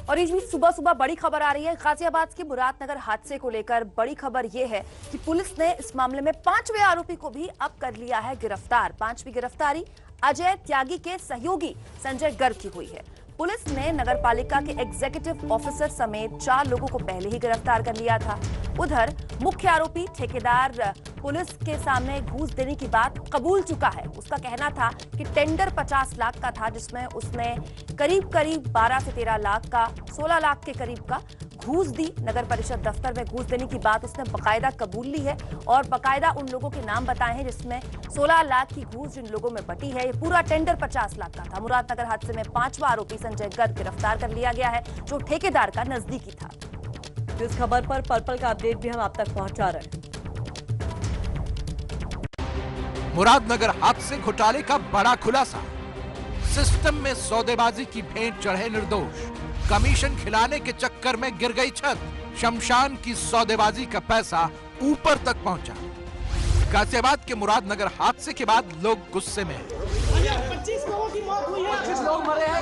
और इस बीच सुबह सुबह बड़ी खबर आ रही है गाजियाबाद के मुरादनगर हादसे को लेकर। बड़ी खबर यह है कि पुलिस ने इस मामले में 5वें आरोपी को भी अब कर लिया है गिरफ्तार। 5वीं गिरफ्तारी अजय त्यागी के सहयोगी संजय गर्ग की हुई है। पुलिस ने नगरपालिका के एग्जीक्यूटिव ऑफिसर समेत 4 लोगों को पहले ही गिरफ्तार कर लिया था। उधर मुख्य आरोपी ठेकेदार पुलिस के सामने घूस देने की बात कबूल चुका है। उसका कहना था कि टेंडर 50 लाख का था, जिसमें उसने करीब 12 से 13 लाख का 16 लाख के करीब का घूस दी। नगर परिषद दफ्तर में घूस देने की बात उसने बकायदा कबूल ली है और बकायदा उन लोगों के नाम बताए हैं जिसमें 16 लाख की घूस जिन लोगों में बटी है। ये पूरा टेंडर 50 लाख का था। मुरादनगर हादसे में 5वां आरोपी संजय गर्ग गिरफ्तार कर लिया गया है, जो ठेकेदार का नजदीकी था। इस खबर पर पल का अपडेट भी हम आप तक पहुंचा रहे हैं। मुरादनगर हादसे घोटाले का बड़ा खुलासा। सिस्टम में सौदेबाजी की भेंट चढ़े निर्दोष। कमीशन खिलाने के चक्कर में गिर गई छत। शमशान की सौदेबाजी का पैसा ऊपर तक पहुंचा। गाजियाबाद के मुरादनगर हादसे के बाद लोग गुस्से में हैं। 25 लोगों की मौत हुई है, 25 लोग मरे हैं।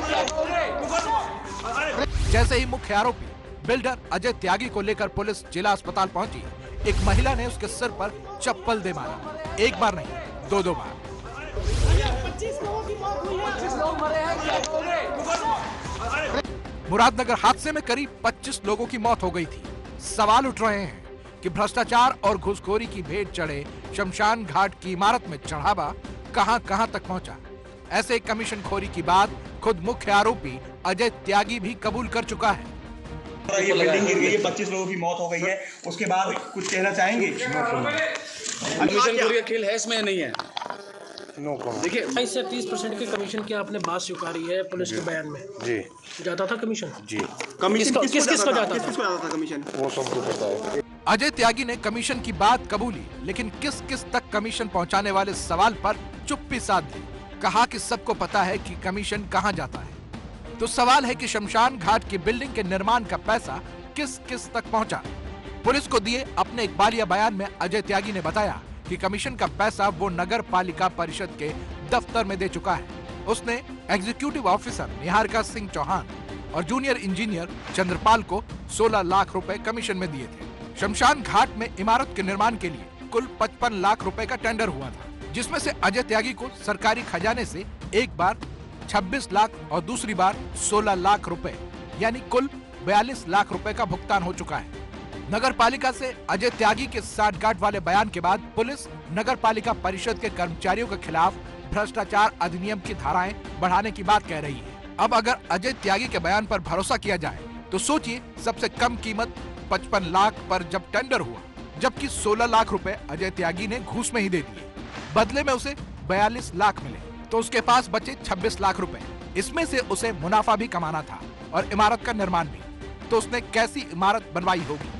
जैसे ही मुख्य आरोपी बिल्डर अजय त्यागी को लेकर पुलिस जिला अस्पताल पहुंची, एक महिला ने उसके सिर पर चप्पल दे मारा। एक बार नहीं, 2 बार। 25 लोगों की मौत हुई है, 25 लोग मरे हैं। मुरादनगर हादसे में करीब 25 लोगों की मौत हो गई थी। सवाल उठ रहे हैं कि भ्रष्टाचार और घूसखोरी की भेंट चढ़े शमशान घाट की इमारत में चढ़ावा कहां तक पहुंचा। ऐसे कमीशन खोरी की बात खुद मुख्य आरोपी अजय त्यागी भी कबूल कर चुका है। ये बिल्डिंग गिर गई है, 25 लोगों की मौत हो गई है, उसके बाद कुछ कहना चाहेंगे? कमीशन खोरी का खेल है इसमें नहीं है। देखिए 22 से 30% के कमीशन की आपने बात स्वीकारी है पुलिस के बयान में। जी जाता था कमीशन जी। कमीशन किसको जाता था कमीशन? वो सबको पता है। अजय त्यागी ने कमीशन की बात कबूली, लेकिन किस किस तक कमीशन पहुंचाने वाले सवाल पर चुप्पी साध ली। कहा कि सबको पता है कि कमीशन कहां जाता है। तो सवाल है कि शमशान घाट की बिल्डिंग के निर्माण का पैसा किस किस तक पहुंचा। पुलिस को दिए अपने इकबालिया बयान में अजय त्यागी ने बताया कि कमीशन का पैसा वो नगर पालिका परिषद के दफ्तर में दे चुका है। उसने एग्जीक्यूटिव ऑफिसर निहारिका सिंह चौहान और जूनियर इंजीनियर चंद्रपाल को 16 लाख रुपए कमीशन में दिए थे। शमशान घाट में इमारत के निर्माण के लिए कुल 55 लाख रुपए का टेंडर हुआ था, जिसमें से अजय त्यागी को सरकारी खजाने से एक बार 26 लाख और दूसरी बार 16 लाख रुपए यानी कुल 42 लाख रुपए का भुगतान हो चुका है। नगर पालिका से अजय त्यागी के साठगांठ वाले बयान के बाद पुलिस नगर पालिका परिषद के कर्मचारियों के खिलाफ भ्रष्टाचार अधिनियम की धाराएं बढ़ाने की बात कह रही है। अब अगर अजय त्यागी के बयान पर भरोसा किया जाए तो सोचिए, सबसे कम कीमत 55 लाख पर जब टेंडर हुआ, जबकि 16 लाख रुपए अजय त्यागी ने घूस में ही दे दिए। बदले में उसे 42 लाख मिले तो उसके पास बचे 26 लाख रुपए। इसमें से उसे मुनाफा भी कमाना था और इमारत का निर्माण भी। तो उसने कैसी इमारत बनवाई होगी।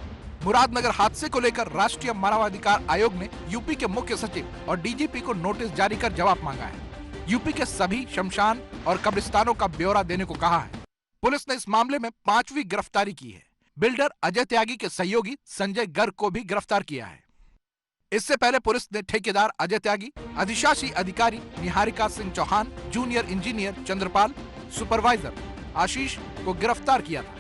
मुरादनगर हादसे को लेकर राष्ट्रीय मानवाधिकार आयोग ने यूपी के मुख्य सचिव और डीजीपी को नोटिस जारी कर जवाब मांगा है। यूपी के सभी शमशान और कब्रिस्तानों का ब्यौरा देने को कहा है। पुलिस ने इस मामले में 5वीं गिरफ्तारी की है। बिल्डर अजय त्यागी के सहयोगी संजय गर्ग को भी गिरफ्तार किया है। इससे पहले पुलिस ने ठेकेदार अजय त्यागी, अधिशासी अधिकारी Niharika Singh Chauhan, junior engineer Chandrapal, supervisor Ashish को गिरफ्तार किया था।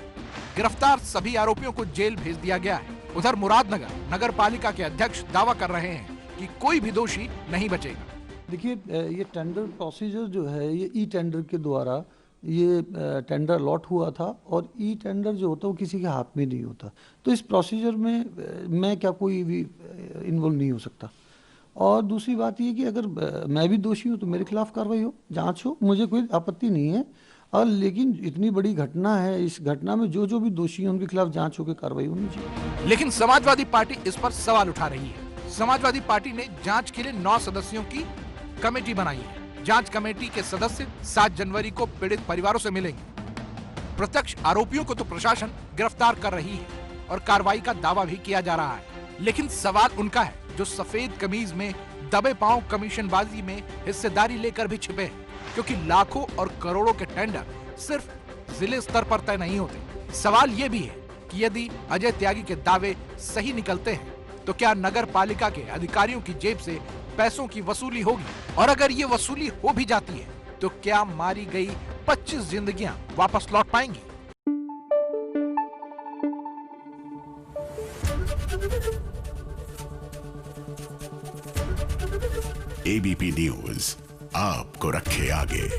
गिरफ्तार सभी आरोपियों को जेल भेज दिया गया है। उधर मुरादनगर नगर पालिका के अध्यक्ष दावा कर रहे हैं कि कोई भी दोषी नहीं बचेगा। देखिए, ये टेंडर प्रोसीजर जो है, ये ई टेंडर के द्वारा ये टेंडर अलॉट हुआ था और ई टेंडर जो होता है वो किसी के हाथ में नहीं होता। तो इस प्रोसीजर में मैं क्या कोई भी इन्वॉल्व नहीं हो सकता। और दूसरी बात ये कि अगर मैं भी दोषी हूँ तो मेरे खिलाफ कार्रवाई हो, जांच हो, मुझे कोई आपत्ति नहीं है। और लेकिन इतनी बड़ी घटना है, इस घटना में जो भी दोषी हैं उनके खिलाफ जांच होकर कार्रवाई होनी चाहिए। लेकिन समाजवादी पार्टी इस पर सवाल उठा रही है। समाजवादी पार्टी ने जांच के लिए 9 सदस्यों की कमेटी बनाई है। जांच कमेटी के सदस्य 7 जनवरी को पीड़ित परिवारों से मिलेंगे। प्रत्यक्ष आरोपियों को तो प्रशासन गिरफ्तार कर रही है और कार्रवाई का दावा भी किया जा रहा है। लेकिन सवाल उनका है जो सफेद कमीज में दबे पांव कमीशनबाजी में हिस्सेदारी लेकर भी छिपे हैं, क्योंकि लाखों और करोड़ों के टेंडर सिर्फ जिले स्तर पर तय नहीं होते। सवाल ये भी है कि यदि अजय त्यागी के दावे सही निकलते हैं तो क्या नगर पालिका के अधिकारियों की जेब से पैसों की वसूली होगी, और अगर ये वसूली हो भी जाती है तो क्या मारी गई 25 जिंदगियां वापस लौट पाएंगी? एबीपी न्यूज आपको रखे आगे।